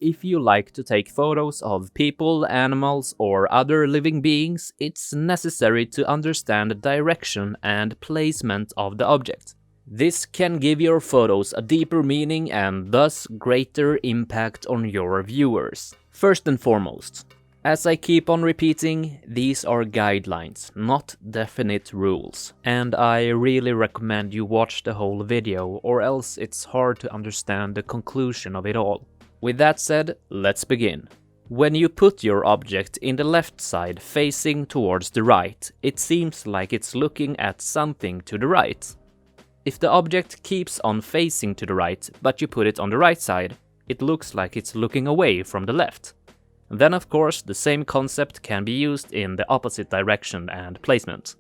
If you like to take photos of people, animals, or other living beings, it's necessary to understand the direction and placement of the object. This can give your photos a deeper meaning and thus greater impact on your viewers. First and foremost, as I keep on repeating, these are guidelines, not definite rules, and I really recommend you watch the whole video, or else it's hard to understand the conclusion of it all. With that said, let's begin. When you put your object in the left side facing towards the right, it seems like it's looking at something to the right. If the object keeps on facing to the right, but you put it on the right side, it looks like it's looking away from the left. Then of course the same concept can be used in the opposite direction and placement.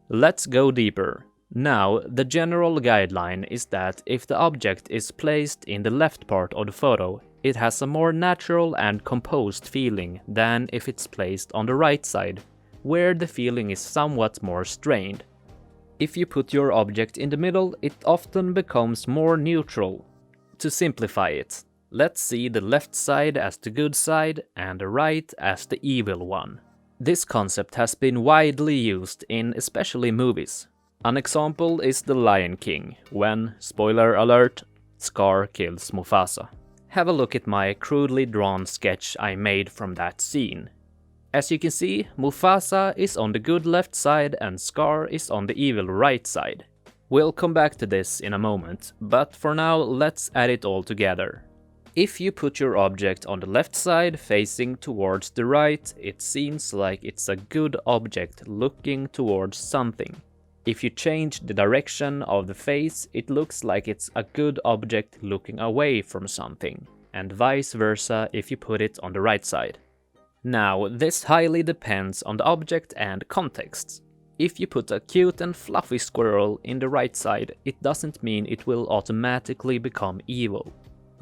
Let's go deeper. Now, the general guideline is that if the object is placed in the left part of the photo, it has a more natural and composed feeling than if it's placed on the right side, where the feeling is somewhat more strained. If you put your object in the middle, it often becomes more neutral. To simplify it, let's see the left side as the good side and the right as the evil one. This concept has been widely used in especially movies. An example is The Lion King, when, spoiler alert, Scar kills Mufasa. Have a look at my crudely drawn sketch I made from that scene. As you can see, Mufasa is on the good left side and Scar is on the evil right side. We'll come back to this in a moment, but for now let's add it all together. If you put your object on the left side facing towards the right, it seems like it's a good object looking towards something. If you change the direction of the face, it looks like it's a good object looking away from something, and vice versa if you put it on the right side. Now, this highly depends on the object and context. If you put a cute and fluffy squirrel in the right side, it doesn't mean it will automatically become evil.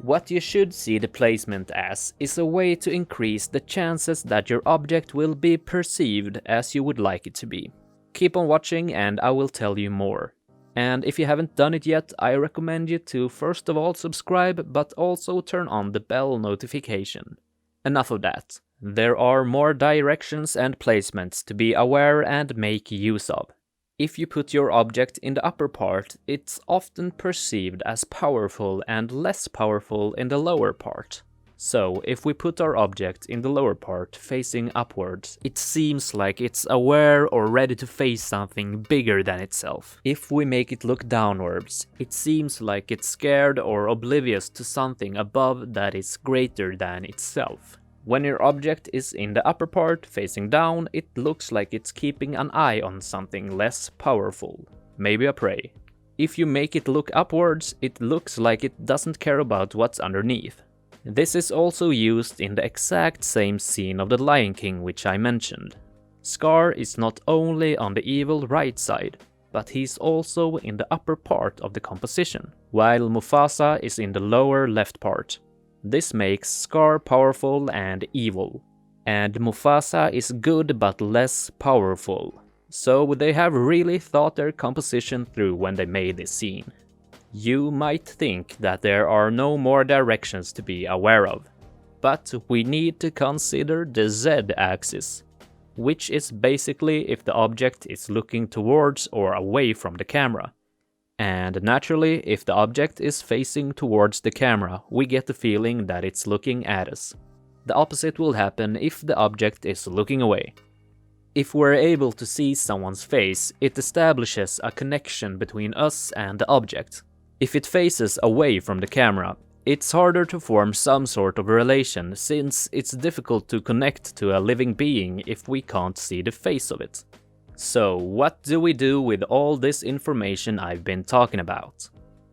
What you should see the placement as is a way to increase the chances that your object will be perceived as you would like it to be. Keep on watching and I will tell you more. And if you haven't done it yet, I recommend you to first of all subscribe, but also turn on the bell notification. Enough of that. There are more directions and placements to be aware and make use of. If you put your object in the upper part, it's often perceived as powerful and less powerful in the lower part. So, if we put our object in the lower part facing upwards, it seems like it's aware or ready to face something bigger than itself. If we make it look downwards, it seems like it's scared or oblivious to something above that is greater than itself. When your object is in the upper part facing down, it looks like it's keeping an eye on something less powerful, maybe a prey. If you make it look upwards, it looks like it doesn't care about what's underneath. This is also used in the exact same scene of The Lion King which I mentioned. Scar is not only on the evil right side, but he's also in the upper part of the composition, while Mufasa is in the lower left part. This makes Scar powerful and evil, and Mufasa is good but less powerful. So they have really thought their composition through when they made this scene. You might think that there are no more directions to be aware of, but we need to consider the Z-axis, which is basically if the object is looking towards or away from the camera. And naturally, if the object is facing towards the camera, we get the feeling that it's looking at us. The opposite will happen if the object is looking away. If we're able to see someone's face, it establishes a connection between us and the object. If it faces away from the camera, it's harder to form some sort of relation, since it's difficult to connect to a living being if we can't see the face of it. So, what do we do with all this information I've been talking about?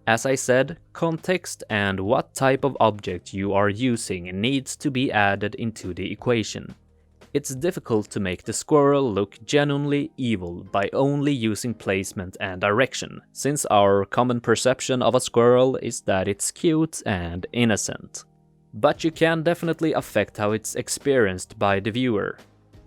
As I said, context and what type of object you are using needs to be added into the equation. It's difficult to make the squirrel look genuinely evil by only using placement and direction, since our common perception of a squirrel is that it's cute and innocent. But you can definitely affect how it's experienced by the viewer.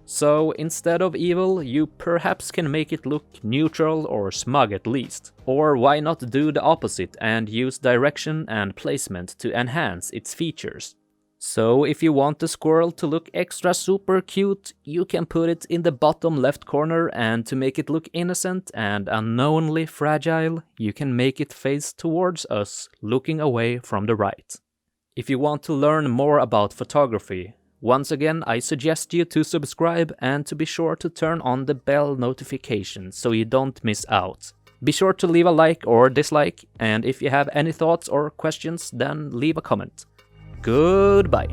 So instead of evil, you perhaps can make it look neutral or smug at least. Or why not do the opposite and use direction and placement to enhance its features? So if you want the squirrel to look extra super cute, you can put it in the bottom left corner, and to make it look innocent and unknowingly fragile, you can make it face towards us, looking away from the right. If you want to learn more about photography, once again I suggest you to subscribe and to be sure to turn on the bell notification so you don't miss out. Be sure to leave a like or dislike, and if you have any thoughts or questions, then leave a comment. Goodbye.